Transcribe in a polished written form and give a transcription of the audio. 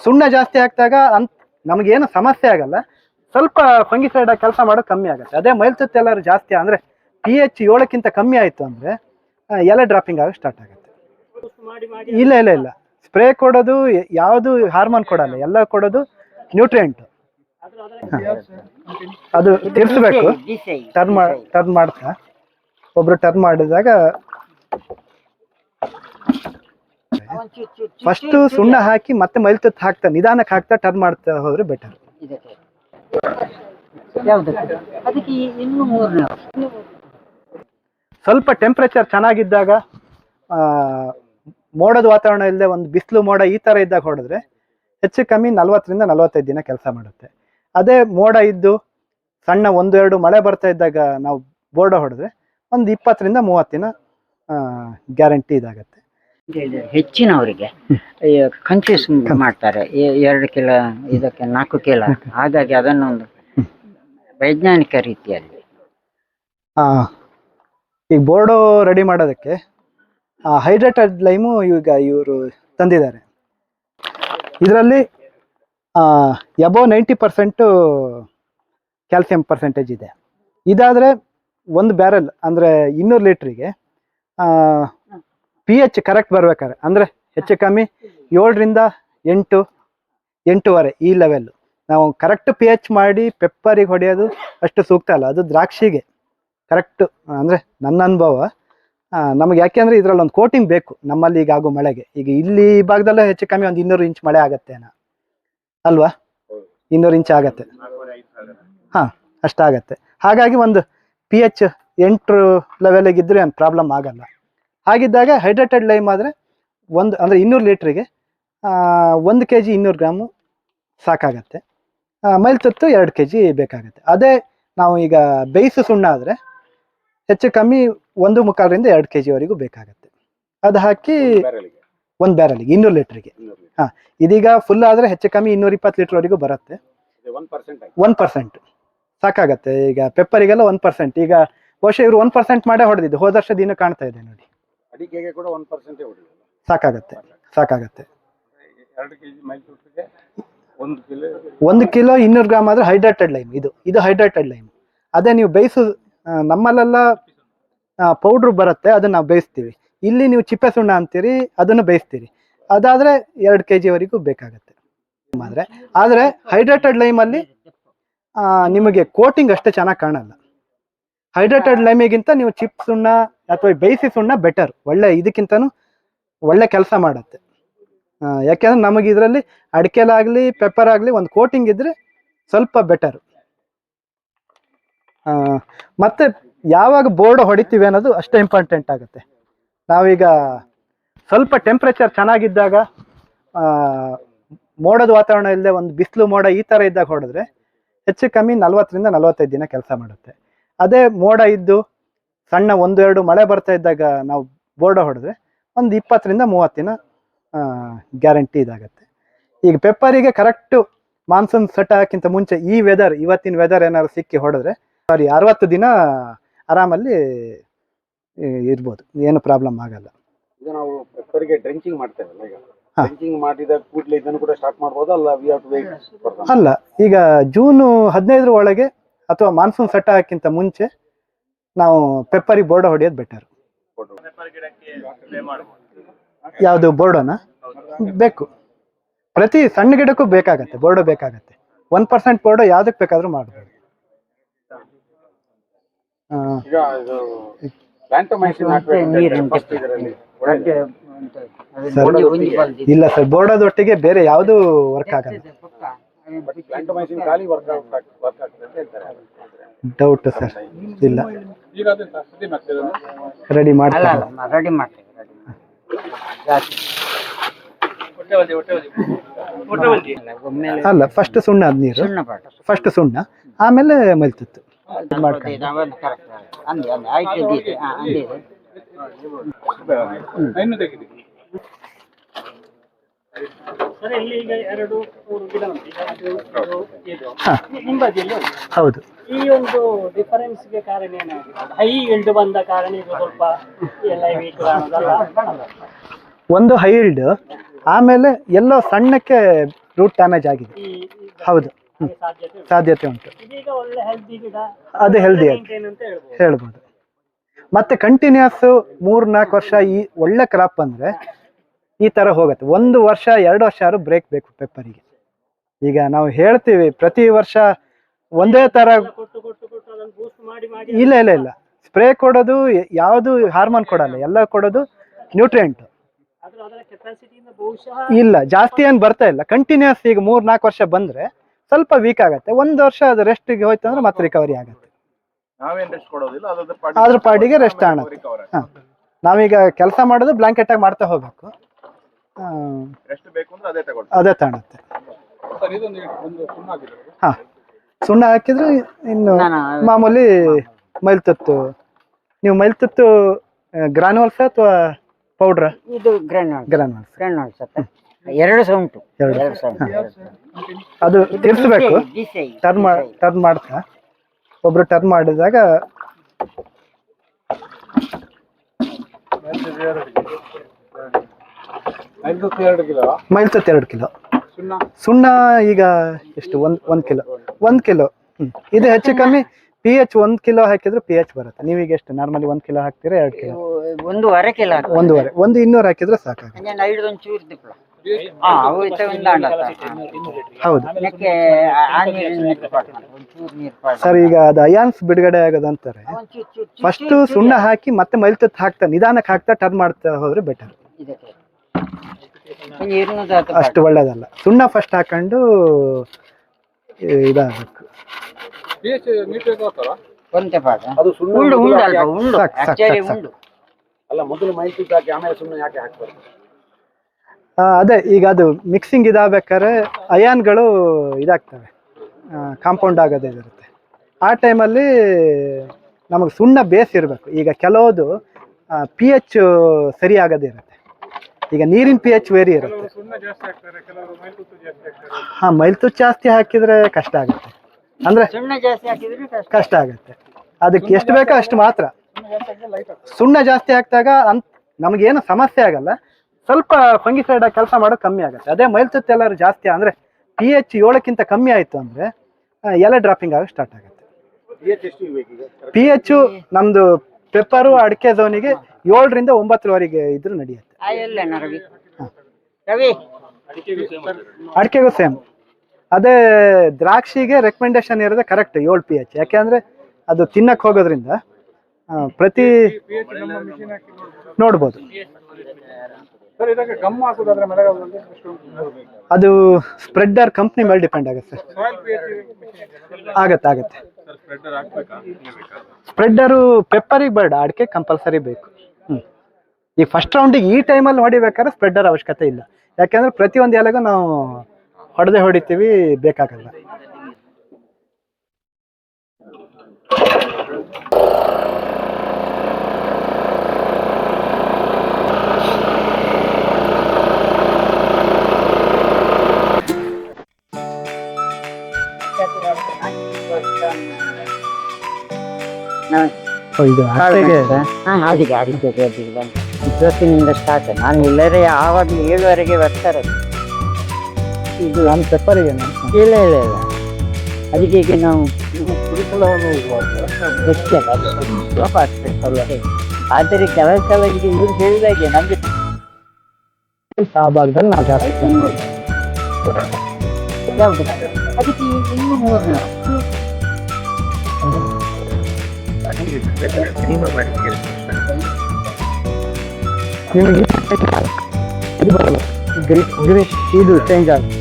ಸುಣ್ಣ ಜಾಸ್ತಿ ಆಗ್ತಾಗ ನಮಗೇನು ಸಮಸ್ಯೆ ಆಗಲ್ಲ, ಸ್ವಲ್ಪ ಫಂಗಿಸೈಡ್ ಕೆಲಸ ಮಾಡೋದು ಕಮ್ಮಿ ಆಗುತ್ತೆ. ಅದೇ ಮೈಲ್ತುತ್ತು ಎಲ್ಲರೂ ಜಾಸ್ತಿ ಅಂದರೆ pH 7ಕ್ಕಿಂತ ಕಮ್ಮಿ ಆಯಿತು ಅಂದರೆ ಎಲೆ ಡ್ರಾಪಿಂಗ್ ಆಗೋಕ್ಕೆ ಸ್ಟಾರ್ಟ್ ಆಗುತ್ತೆ. ಇಲ್ಲ ಇಲ್ಲ ಇಲ್ಲ, ಸ್ಪ್ರೇ ಕೊಡೋದು ಯಾವುದು ಹಾರ್ಮೋನ್ ಕೊಡಲ್ಲ, ಎಲ್ಲ ಕೊಡೋದು ನ್ಯೂಟ್ರಿಯೆಂಟ್. ಅದು ತಿರ್ಸ್ಬೇಕು, ಟರ್ನ್ ಮಾಡ್ತಾ ಒಬ್ರು ಟರ್ನ್ ಮಾಡಿದಾಗ ಫಸ್ಟ್ ಸುಣ್ಣ ಹಾಕಿ ಮತ್ತೆ ಮೈಲ್ತುತ್ತು ಹಾಕ್ತಾ ನಿಧಾನಕ್ಕೆ ಹಾಕ್ತಾ ಟರ್ನ್ ಮಾಡ್ತಾ ಹೋದ್ರೆ ಬೆಟರ್. ಸ್ವಲ್ಪ ಟೆಂಪ್ರೇಚರ್ ಚೆನ್ನಾಗಿದ್ದಾಗ, ಮೋಡದ ವಾತಾವರಣ ಇಲ್ಲದೆ ಒಂದು ಬಿಸಿಲು ಮೋಡ ಈ ಥರ ಇದ್ದಾಗ ಹೊಡೆದ್ರೆ ಹೆಚ್ಚು ಕಮ್ಮಿ 40 ರಿಂದ 45 ದಿನ ಕೆಲಸ ಮಾಡುತ್ತೆ. ಅದೇ ಮೋಡ ಇದ್ದು ಸಣ್ಣ 1-2 ಮಳೆ ಬರ್ತಾ ಇದ್ದಾಗ ನಾವು ಬೋರ್ಡ ಹೊಡೆದ್ರೆ ಒಂದು 20 ರಿಂದ 30 ದಿನ ಗ್ಯಾರಂಟಿ ಇದಾಗತ್ತೆ. ಹೆಚ್ಚಿನವರಿಗೆ ಕನ್ಫ್ಯೂಸ್ ಮಾಡ್ತಾರೆ, 2 ಕಿಲೋ ಇದಕ್ಕೆ 4 ಕಿಲೋ. ಹಾಗಾಗಿ ಅದನ್ನೊಂದು ವೈಜ್ಞಾನಿಕ ರೀತಿಯಲ್ಲಿ ಈಗ ಬೋರ್ಡು ರೆಡಿ ಮಾಡೋದಕ್ಕೆ ಹೈಡ್ರೇಟೆಡ್ ಲೈಮು ಈಗ ಇವರು ತಂದಿದ್ದಾರೆ. ಇದರಲ್ಲಿ ಎಬೋ 90% ಕ್ಯಾಲ್ಸಿಯಂ ಪರ್ಸೆಂಟೇಜ್ ಇದೆ. ಇದಾದರೆ ಒಂದು ಬ್ಯಾರೆಲ್ ಅಂದರೆ 200 ಲೀಟ್ರಿಗೆ pH ಕರೆಕ್ಟ್ ಬರ್ಬೇಕಾದ್ರೆ, ಅಂದರೆ ಹೆಚ್ಚು ಕಮ್ಮಿ 7 ರಿಂದ 8, 8.5 ಈ ಲೆವೆಲ್ಲು ನಾವು ಕರೆಕ್ಟ್ pH ಮಾಡಿ ಪೆಪ್ಪರಿಗೆ ಹೊಡೆಯೋದು ಅಷ್ಟು ಸೂಕ್ತ ಅಲ್ಲ. ಅದು ದ್ರಾಕ್ಷಿಗೆ ಕರೆಕ್ಟು, ಅಂದರೆ ನನ್ನ ಅನುಭವ. ನಮಗೆ ಯಾಕೆಂದರೆ ಇದರಲ್ಲಿ ಒಂದು ಕೋಟಿಂಗ್ ಬೇಕು ನಮ್ಮಲ್ಲಿ ಈಗ ಆಗೋ ಮಳೆಗೆ. ಈಗ ಇಲ್ಲಿ ಈ ಭಾಗದಲ್ಲೇ ಹೆಚ್ಚು ಕಮ್ಮಿ ಒಂದು 200 ಇಂಚ್ ಮಳೆ ಆಗತ್ತೇನ ಅಲ್ವಾ, 200 ಇಂಚ್ ಆಗತ್ತೆ. ಹಾಂ, ಅಷ್ಟಾಗತ್ತೆ. ಹಾಗಾಗಿ ಒಂದು pH 8 ಲೆವೆಲಿಗಿದ್ರೆ ಏನು ಪ್ರಾಬ್ಲಮ್ ಆಗಲ್ಲ. ಹಾಗಿದ್ದಾಗ ಹೈಡ್ರೇಟೆಡ್ ಲೈಮ್ ಆದರೆ ಅಂದರೆ 200 ಲೀಟ್ರಿಗೆ 1 kg 200 ಗ್ರಾಮು ಸಾಕಾಗತ್ತೆ. ಮೈಲ್ತುತ್ತು 2 kg ಬೇಕಾಗತ್ತೆ. ಅದೇ ನಾವು ಈಗ ಬೇಯಿಸು ಸುಣ್ಣ ಆದರೆ ಹೆಚ್ಚು ಕಮ್ಮಿ 1.25 ರಿಂದ 2 kg ಬೇಕಾಗತ್ತೆ. ಅದು ಹಾಕಿ ಒಂದು ಬ್ಯಾರಲಿಗೆ 200 ಲೀಟ್ರಿಗೆ. ಹಾಂ, ಇದೀಗ ಫುಲ್ ಆದರೆ ಹೆಚ್ಚು ಕಮ್ಮಿ 220 ಲೀಟ್ರ್ವರೆಗೂ ಬರುತ್ತೆ. 1% ಸಾಕಾಗತ್ತೆ. ಈಗ ಪೆಪ್ಪರಿಗೆಲ್ಲ 1%. ಈಗ ಬಹುಶಃ ಇವರು 1% ಮಾಡೇ ಹೊಡೆದಿದ್ದು, ಹೋದ ವರ್ಷದ ದಿನ ಕಾಣ್ತಾ ಇದೆ ನೋಡಿ. ಅಡಿಕೆಗೆ ಕೂಡ 1% ಸಾಕಾಗತ್ತೆ. 1 ಕಿಲೋ 200 ಗ್ರಾಮ್ ಆದರೆ ಹೈಡ್ರೇಟೆಡ್ ಲೈಮ್. ಇದು ಹೈಡ್ರೇಟೆಡ್ ಲೈಮ್. ಅದೇ ನೀವು ಬೇಯಿಸು, ನಮ್ಮಲ್ಲೆಲ್ಲ ಪೌಡ್ರು ಬರುತ್ತೆ, ಅದನ್ನು ನಾವು ಬೇಯಿಸ್ತೀವಿ. ಇಲ್ಲಿ ನೀವು ಚಿಪ್ಪೆ ಸುಣ್ಣ ಅಂತೀರಿ, ಅದನ್ನು ಬೇಯಿಸ್ತೀರಿ. ಅದಾದರೆ 2 kg ಬೇಕಾಗತ್ತೆ. ಆದರೆ ಹೈಡ್ರೇಟೆಡ್ ಲೈಮಲ್ಲಿ ನಿಮಗೆ ಕೋಟಿಂಗ್ ಅಷ್ಟೇ ಚೆನ್ನಾಗಿ ಕಾಣಲ್ಲ. ಹೈಡ್ರೇಟೆಡ್ ಲೈಮಿಗಿಂತ ನೀವು ಚಿಪ್ ಸುಣ್ಣ ಅಥವಾ ಬೇಯಿಸಿ ಸುಣ್ಣ ಬೆಟರ್, ಇದಕ್ಕಿಂತನೂ ಒಳ್ಳೆ ಕೆಲಸ ಮಾಡುತ್ತೆ. ಯಾಕೆಂದ್ರೆ ನಮಗೆ ಇದರಲ್ಲಿ ಅಡಿಕೆಲಾಗಲಿ ಪೆಪ್ಪರ್ ಆಗಲಿ ಒಂದು ಕೋಟಿಂಗ್ ಇದ್ದರೆ ಸ್ವಲ್ಪ ಬೆಟರು. ಮತ್ತು ಯಾವಾಗ ಬೋರ್ಡ್ ಹೊಡಿತೀವಿ ಅನ್ನೋದು ಅಷ್ಟೇ ಇಂಪಾರ್ಟೆಂಟ್ ಆಗುತ್ತೆ. ನಾವೀಗ ಸ್ವಲ್ಪ ಟೆಂಪ್ರೇಚರ್ ಚೆನ್ನಾಗಿದ್ದಾಗ, ಮೋಡದ ವಾತಾವರಣ ಇಲ್ಲದೆ ಒಂದು ಬಿಸಿಲು ಮೋಡ ಈ ಥರ ಇದ್ದಾಗ ಹೊಡೆದ್ರೆ ಹೆಚ್ಚು ಕಮ್ಮಿ 40 ರಿಂದ 45 ದಿನ ಕೆಲಸ ಮಾಡುತ್ತೆ. ಅದೇ ಮೋಡ ಇದ್ದು ಸಣ್ಣ 1-2 ಮಳೆ ಬರ್ತಾ ಇದ್ದಾಗ ನಾವು ಬೋರ್ಡ ಹೊಡೆದ್ರೆ ಒಂದು 20 ರಿಂದ 30 ದಿನ ಗ್ಯಾರಂಟಿ ಇದಾಗತ್ತೆ. ಈಗ ಪೆಪ್ಪರಿಗೆ ಕರೆಕ್ಟು ಮಾನ್ಸೂನ್ ಸೆಟ್ ಆಗೋಕ್ಕಿಂತ ಮುಂಚೆ ಇವತ್ತಿನ ವೆದರ್ ಏನಾದ್ರು ಸಿಕ್ಕಿ ಹೊಡೆದ್ರೆ 60 ದಿನ ಆರಾಮಲ್ಲಿ ಇರ್ಬೋದು, ಏನು ಪ್ರಾಬ್ಲಮ್ ಆಗಲ್ಲ. ಈಗ ನಾವು ಪೆಪ್ಪರಿಗೆ ಡ್ರೆಂಚಿಂಗ್ ಮಾಡ್ತೇವಲ್ಲ, ಈಗ ಡ್ರೆಂಚಿಂಗ್ ಮಾಡಿದ ಕೂಡಲೇ ಇದನ್ನು ಕೂಡ ಸ್ಟಾರ್ಟ್ ಮಾಡ್ಬೋದಾ, ಅಲ್ಲ ವಿ ಹ್ಯಾವ್ ಟು ವೇಟ್? ಅಲ್ಲ, ಈಗ ಜೂನ್ 15 ಒಳಗೆ ಅಥವಾ ಮಾನ್ಸೂನ್ ಸೆಟ್ ಆಗೋಕ್ಕಿಂತ ಮುಂಚೆ ನಾವು ಪೆಪ್ಪರಿಗೆ ಬೋರ್ಡ ಹೊಡೆಯೋದು ಬೆಟರ್. ಯಾವುದು ಬೋರ್ಡನ ಬೇಕು, ಪ್ರತಿ ಸಣ್ಣ ಗಿಡಕ್ಕೂ ಬೇಕಾಗತ್ತೆ ಬೋರ್ಡು ಬೇಕಾಗತ್ತೆ. 1% ಬೋರ್ಡು ಯಾವುದಕ್ಕೆ ಬೇಕಾದ್ರೂ ಮಾಡ್ಬೋದು. ಇಲ್ಲ ಸರ್, ಬೋರ್ಡದೊಟ್ಟಿಗೆ ಬೇರೆ ಯಾವುದು ವರ್ಕ್ ಆಗಲ್ಲ. ಡೌಟ್ ಸರ್, ಇಲ್ಲ ರೆಡಿ ಮಾಡ್ತಾರೆ. ಅಲ್ಲ, ಫಸ್ಟ್ ಸುಣ್ಣ ಆದ ನೀರು, ಫಸ್ಟ್ ಸುಣ್ಣ, ಆಮೇಲೆ ಮೈಲ್ತುತ್ತು ಹೌದು. ಈ ಒಂದು ಡಿಫರೆನ್ಸ್ ಗೆ ಕಾರಣ ಏನಾಗಿದೆ? ಹೈ ಇಲ್ಡ್ ಬಂದ ಕಾರಣ ಇದು ಸ್ವಲ್ಪ ಎಲ್ಲ ವೀಕ್ ಕಾಣೋದಲ್ಲ. ಒಂದು ಹೈ ಇಲ್ಡ್, ಆಮೇಲೆ ಎಲ್ಲೋ ಸಣ್ಣಕ್ಕೆ ರೂಟ್ ಡ್ಯಾಮೇಜ್ ಆಗಿದೆ. ಹೌದು, ಸಾಧ್ಯತೆ ಉಂಟು. ಇದೀಗ ಒಳ್ಳೆ ಹೆಲ್ದಿ ಗಿಡ, ಅದು ಹೆಲ್ದಿ maintain ಅಂತ ಹೇಳ್ಬೋದು. ಹೇಳ್ಬೋದು. ಮತ್ತೆ ಕಂಟಿನ್ಯೂಸ್ 3-4 ವರ್ಷ ಈ ಒಳ್ಳೆ ಕ್ರಾಪ್ ಬಂದ್ರೆ ಈ ತರ ಹೋಗುತ್ತೆ. 1 ವರ್ಷ 2 ವರ್ಷ ಆದ್ರೂ ಬ್ರೇಕ್ ಬೇಕು ಪೆಪ್ಪರಿಗೆ. ಈಗ ನಾವು ಹೇಳ್ತೀವಿ ಪ್ರತಿ ವರ್ಷ ಒಂದೇ ತರ, ಕೊಟ್ಟು ಅದನ್ನು ಬೂಸ್ಟ್ ಮಾಡಿ ಇಲ್ಲ ಇಲ್ಲ ಇಲ್ಲ, ಸ್ಪ್ರೇ ಕೊಡೋದು ಯಾವುದು ಹಾರ್ಮೋನ್ ಕೊಡಲ್ಲ, ಎಲ್ಲ ಕೊಡೋದು ನ್ಯೂಟ್ರಿಯೆಂಟ್. ಆದ್ರೆ ಅದರ ಕೆಪಾಸಿಟಿಯಿಂದ ಬಹುಶಃ ಇಲ್ಲ ಜಾಸ್ತಿ ಏನು ಬರ್ತಾ ಇಲ್ಲ. ಕಂಟಿನ್ಯೂಸ್ ಈಗ 3-4 ವರ್ಷ ಬಂದ್ರೆ ಸ್ವಲ್ಪ ವೀಕ್ ಆಗುತ್ತೆ. 1 ವರ್ಷ ಅದು ರೆಸ್ಟಿಗೆ ಹೋಯ್ತು ಅಂದ್ರೆ ಮತ್ತೆ ರಿಕವರಿ ಆಗುತ್ತೆ. ಅದ್ರ ಪಾಡಿಗೆ ರೆಸ್ಟ್ ಕಾಣುತ್ತೆ. ನಾವೀಗ ಕೆಲಸ ಮಾಡೋದು ಬ್ಲಾಂಕೆಟ್ ಆಗಿ ಮಾಡ್ತಾ ಹೋಗ್ಬೇಕು, ಅದೇ ತಾಣುತ್ತೆ. ಹಾ, ಸುಣ್ಣ ಹಾಕಿದ್ರೆ ಇನ್ನು ಮಾಮೂಲಿ ಮೈಲ್ತುತ್ತು. ನೀವು ಮೈಲ್ತುತ್ತು ಗ್ರಾನ್ಯೂಲ್ಸ್ ಅಥವಾ ಪೌಡ್ರ? ಇದು ಗ್ರಾನ್ಯೂಲ್ಸ್ ಎರಡು ಸಹ ಉಂಟು. ಅದು ತಿರ್ಸ್ಬೇಕು, ಟರ್ನ್ ಮಾಡ್ತಾ ಒಬ್ರು ಟರ್ನ್ ಮಾಡಿದಾಗ ಮೈಲ್ತುತ್ತು 2 ಕಿಲೋ. ಸುಣ್ಣ ಈಗ ಎಷ್ಟು? 1 ಕಿಲೋ. 1 ಕಿಲೋ. ಇದು ಹೆಚ್ಚು ಕಮ್ಮಿ pH 1 ಕಿಲೋ ಹಾಕಿದ್ರೆ pH ಬರುತ್ತೆ. ನೀವೀಗ ಎಷ್ಟು ನಾರ್ಮಲಿ 1 ಕಿಲೋ ಹಾಕ್ತೀರಾ? 2 ಕಿಲೋ? 1.5 ಕಿಲೋ. 1.5. 200 ಹಾಕಿದ್ರೆ ಸಾಕಾಗುತ್ತೆ. ಹೌದು ಸರ್. ಈಗ ಅದು ಅಯಾನ್ಸ್ ಬಿಡುಗಡೆ ಆಗೋದಂತಾರೆ ಫಸ್ಟ್ ಸುಣ್ಣ ಹಾಕಿ ಮತ್ತೆ ಮೈಲ್ತುತ್ತು ಹಾಕ್ತಾ ನಿಧಾನಕ್ಕೆ ಹಾಕ್ತಾ ಟರ್ನ್ ಮಾಡ್ತಾ ಹೋದ್ರೆ ಬೆಟರ್. ಅಷ್ಟು ಒಳ್ಳೇದಲ್ಲ. ಸುಣ್ಣ ಫಸ್ಟ್ ಹಾಕೊಂಡು ಇದಾಗಬೇಕು. ಅದೇ ಈಗ ಅದು ಮಿಕ್ಸಿಂಗ್ ಇದಾಗಬೇಕಾದ್ರೆ ಅಯಾನ್ಗಳು ಇದಾಗ್ತವೆ, ಕಾಂಪೌಂಡ್ ಆಗೋದೇ ಇರುತ್ತೆ. ಆ ಟೈಮಲ್ಲಿ ನಮಗೆ ಸುಣ್ಣ ಬೇಸ್ ಇರಬೇಕು. ಈಗ ಕೆಲವುದು pH ಸರಿ ಆಗೋದೇ ಇರುತ್ತೆ. ಈಗ ನೀರಿನ pH ವೇರಿ ಇರುತ್ತೆ. ಹಾ, ಮೈಲ್ತುತ್ತು ಜಾಸ್ತಿ ಹಾಕಿದ್ರೆ ಕಷ್ಟ ಆಗುತ್ತೆ. ಅಂದ್ರೆ ಕಷ್ಟ ಆಗುತ್ತೆ. ಅದಕ್ಕೆ ಎಷ್ಟು ಬೇಕೋ ಅಷ್ಟು ಮಾತ್ರ. ಸುಣ್ಣ ಜಾಸ್ತಿ ಹಾಕಿದಾಗ ನಮಗೇನು ಸಮಸ್ಯೆ ಆಗಲ್ಲ, ಸ್ವಲ್ಪ ಫಂಗಿಸೈಡ್ ಆಗಿ ಕೆಲಸ ಮಾಡೋದು ಕಮ್ಮಿ ಆಗುತ್ತೆ. ಅದೇ ಮೈಲ್ತುತ್ತು ಎಲ್ಲರೂ ಜಾಸ್ತಿ ಅಂದ್ರೆ pH 7ಕ್ಕಿಂತ ಕಮ್ಮಿ ಆಯ್ತು ಅಂದ್ರೆ ಎಲೆ ಡ್ರಾಪಿಂಗ್ ಆಗ ಸ್ಟಾರ್ಟ್ ಆಗುತ್ತೆ. pH ನಮ್ದು ಪೆಪ್ಪರು ಅಡಿಕೆ ಝೋನಿಗೆ 7ರಿಂದ 9ವರೆಗೆ ಇದ್ರೂ ನಡೆಯುತ್ತೆ. ಅಡಿಕೆಗೂ ಸೇಮ್. ಅದೇ ದ್ರಾಕ್ಷಿಗೆ ರೆಕಮೆಂಡೇಶನ್ ಇರೋದೇ ಕರೆಕ್ಟ್ 7 pH. ಯಾಕೆಂದ್ರೆ ಅದು ತಿನ್ನಕ್ ಹೋಗೋದ್ರಿಂದ ಪ್ರತಿ ನೋಡ್ಬೋದು. ಅದು ಸ್ಪ್ರೆಡ್ಡರ್ ಕಂಪ್ನಿ ಮೇಲೆ ಡಿಪೆಂಡ್ ಆಗುತ್ತೆ. ಆಗತ್ತೆ. ಸ್ಪ್ರೆಡ್ಡರು ಪೆಪ್ಪರಿಗೆ ಬೇಡ, ಅಡಿಕೆ ಕಂಪಲ್ಸರಿ ಬೇಕು. ಈ ಫಸ್ಟ್ ರೌಂಡಿಗೆ ಈ ಟೈಮಲ್ಲಿ ಹೊಡಿಬೇಕಾದ್ರೆ ಸ್ಪ್ರೆಡ್ಡರ್ ಅವಶ್ಯಕತೆ ಇಲ್ಲ. ಯಾಕೆಂದ್ರೆ ಪ್ರತಿಯೊಂದು ಎಲೆಗೂ ನಾವು ಹೊಡಿತೀವಿ, ಬೇಕಾಗಲ್ಲ. ಇದು ಇವತ್ತಿನಿಂದ ಸ್ಟಾರ್ಟ್. ನಾನು ಇಲ್ಲರೇ ಆವಾಗಲೂ 7ವರೆಗೆ ಬರ್ತಾರೆ. ಇದು ನಾನು ಪೆಪ್ಪರಿಗೆ ಇಲ್ಲ ಅದಕ್ಕೆ ಈಗ ನಾವು ಆದರೆ ಕೆಲವು ಈಗ ಇವ್ರು ಹೇಳಿದಾಗೆ ನಮ್ಗೆ ಆ ಭಾಗದಲ್ಲಿ ನಾವು ಜಾಸ್ತಿ ಯಾವುದು ಅದಕ್ಕೆ ಇನ್ನೂ 3 ನಿಮಗೆ ಇದು ಬರಲ್ಲ. ಗ್ರೀನ್ ಇದು ಚೇಂಜ್ ಆಗುತ್ತೆ.